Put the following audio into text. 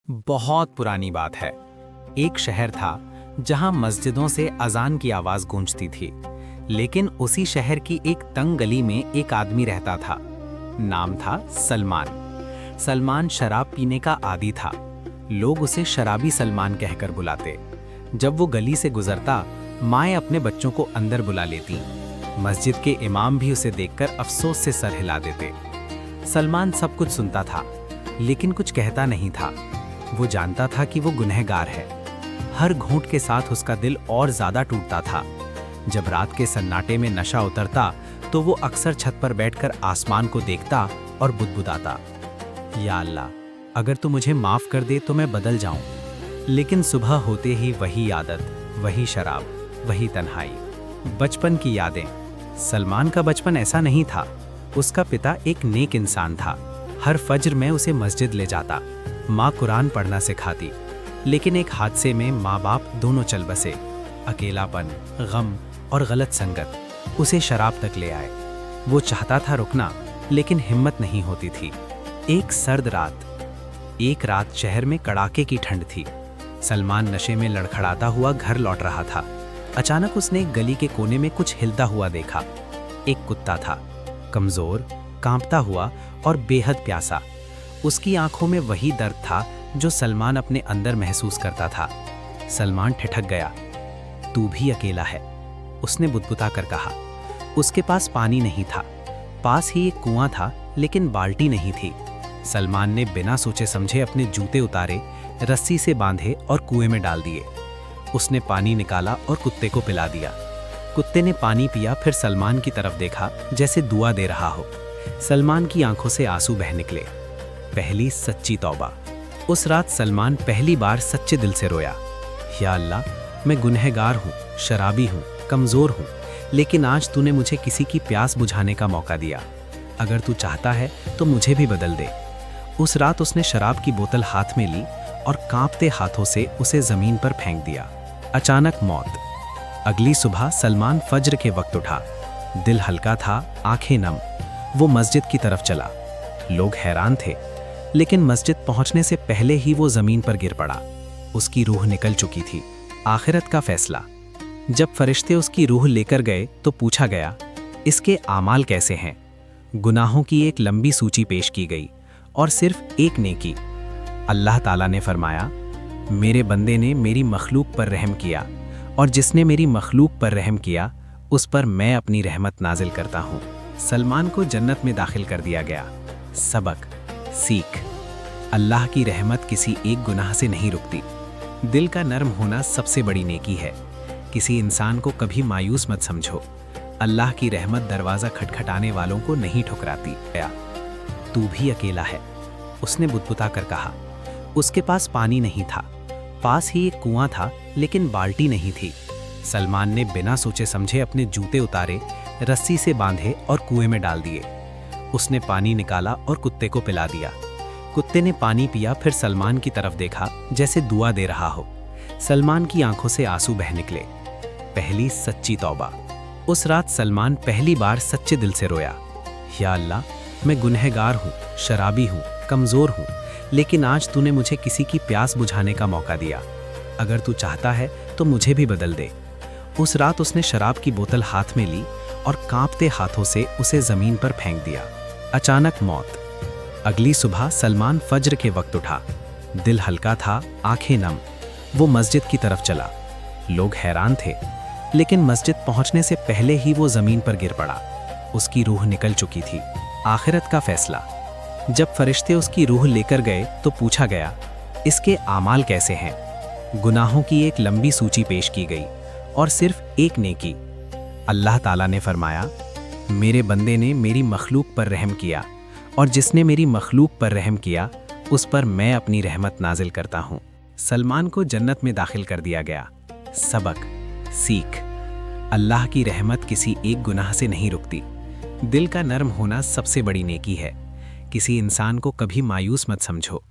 बहुत पुरानी बात है। एक शहर था जहां मस्जिदों से अजान की आवाज गूंजती थी, लेकिन उसी शहर की एक तंग गली में एक आदमी रहता था। नाम था सलमान। सलमान शराब पीने का आदी था। लोग उसे शराबी सलमान कहकर बुलाते। जब वो गली से गुजरता, माएँ अपने बच्चों को अंदर बुला लेती। मस्जिद के इमाम भी उसे देखकर अफसोस से सर हिला देते। सलमान सब कुछ सुनता था, लेकिन कुछ कहता नहीं था। वो जानता था कि वो गुनहगार है। हर घूंट के साथ उसका दिल और ज्यादा टूटता था। जब रात के सन्नाटे में नशा उतरता, तो वो अक्सर छत पर बैठकर आसमान को देखता और बुदबुदाता, या अल्लाह, अगर तू मुझे माफ कर दे तो मैं बदल जाऊं। लेकिन सुबह होते ही वही आदत, वही शराब, वही तन्हाई। बचपन की यादें। सलमान का बचपन ऐसा नहीं था। उसका पिता एक नेक इंसान था। हर फज्र में उसे मस्जिद ले जाता। माँ कुरान पढ़ना सिखाती। लेकिन एक हादसे में माँ बाप दोनों चल बसे। अकेलापन, गम और गलत संगत उसे शराब तक ले आए। वो चाहता था रुकना, लेकिन हिम्मत नहीं होती थी। एक सर्द रात। एक रात शहर में कड़ाके की ठंड थी। सलमान नशे में लड़खड़ाता हुआ घर लौट रहा था। अचानक उसने एक गली के कोने में कुछ हिलता हुआ देखा। एक कुत्ता था, कमजोर, कांपता हुआ और बेहद प्यासा। उसकी आंखों में वही दर्द था जो सलमान अपने अंदर महसूस करता था। सलमान ठिठक गया। तू भी अकेला है, उसने बुदबुदा कर कहा। उसके पास पानी नहीं था। पास ही एक कुआं था, लेकिन बाल्टी नहीं थी। सलमान ने बिना सोचे समझे अपने जूते उतारे, रस्सी से बांधे और कुएं में डाल दिए। उसने पानी निकाला और कुत्ते को पिला दिया। कुत्ते ने पानी पिया, फिर सलमान की तरफ देखा जैसे दुआ दे रहा हो। सलमान की आंखों से आंसू बह निकले। पहली सच्ची तौबा। उस रात सलमान पहली बार सच्चे दिल से रोया, या अल्लाह, मैं गुनहगार हूँ, शराबी हूँ, कमज़ोर हूँ, लेकिन आज तूने मुझे किसी की प्यास बुझाने का मौका दिया। अगर तू चाहता है तो मुझे भी बदल दे। उस रात उसने शराब की बोतल हाथ में ली और कांपते हाथों से उसे ज़मीन पर फेंक दिया। अचानक मौत। अगली सुबह सलमान फज्र के वक्त उठा। दिल हल्का था, आंखें नम। वो मस्जिद की तरफ चला। लोग हैरान थे, लेकिन मस्जिद पहुंचने से पहले ही वो जमीन पर गिर पड़ा। उसकी रूह निकल चुकी थी। आखिरत का फैसला। जब फरिश्ते उसकी रूह लेकर गए तो पूछा गया, इसके आमाल कैसे हैं? गुनाहों की एक लंबी सूची पेश की गई और सिर्फ एक नेकी। अल्लाह ताला ने फरमाया, मेरे बंदे ने मेरी मखलूक पर रहम किया, और जिसने मेरी मखलूक पर रहम किया उस पर मैं अपनी रहमत नाजिल करता हूँ। सलमान को जन्नत में दाखिल कर दिया गया। सबक, सीख। अल्लाह की रहमत किसी एक गुनाह से नहीं रुकती। दिल का नर्म होना सबसे बड़ी नेकी है। किसी इंसान को कभी मायूस मत समझो। अल्लाह की रहमत दरवाज़ा खटखटाने वालों को नहीं ठुकराती। तू भी अकेला है, उसने बुदबुदा कर कहा। उसके पास पानी नहीं था। पास ही एक कुआं था, लेकिन बाल्टी नहीं थी। सलमान ने बिना सोचे समझे अपने जूते उतारे, रस्सी से बांधे और कुएं में डाल दिए। उसने पानी निकाला और कुत्ते को पिला दिया। कुत्ते ने पानी पिया, फिर सलमान की तरफ देखा जैसे दुआ दे रहा हो। सलमान की आंखों से आंसू बह निकले। पहली सच्ची तौबा। उस रात सलमान पहली बार सच्चे दिल से रोया, या अल्लाह, मैं गुनहगार हूँ, शराबी हूँ, कमज़ोर हूँ, लेकिन आज तूने मुझे किसी की प्यास बुझाने का मौका दिया। अगर तू चाहता है तो मुझे भी बदल दे। उस रात उसने शराब की बोतल हाथ में ली और कांपते हाथों से उसे ज़मीन पर फेंक दिया। अचानक मौत। अगली सुबह सलमान फज्र के वक्त उठा। दिल हल्का था, आंखें नम। वो मस्जिद की तरफ चला। लोग हैरान थे, लेकिन मस्जिद पहुंचने से पहले ही वो ज़मीन पर गिर पड़ा। उसकी रूह निकल चुकी थी। आखिरत का फैसला। जब फरिश्ते उसकी रूह लेकर गए तो पूछा गया, इसके आमाल कैसे हैं? गुनाहों की एक लंबी सूची पेश की गई और सिर्फ एक नेकी। अल्लाह ताला ने फरमाया, मेरे बंदे ने मेरी मखलूक पर रहम किया, और जिसने मेरी मखलूक पर रहम किया उस पर मैं अपनी रहमत नाजिल करता हूँ। सलमान को जन्नत में दाखिल कर दिया गया। सबक, सीख। अल्लाह की रहमत किसी एक गुनाह से नहीं रुकती। दिल का नर्म होना सबसे बड़ी नेकी है। किसी इंसान को कभी मायूस मत समझो।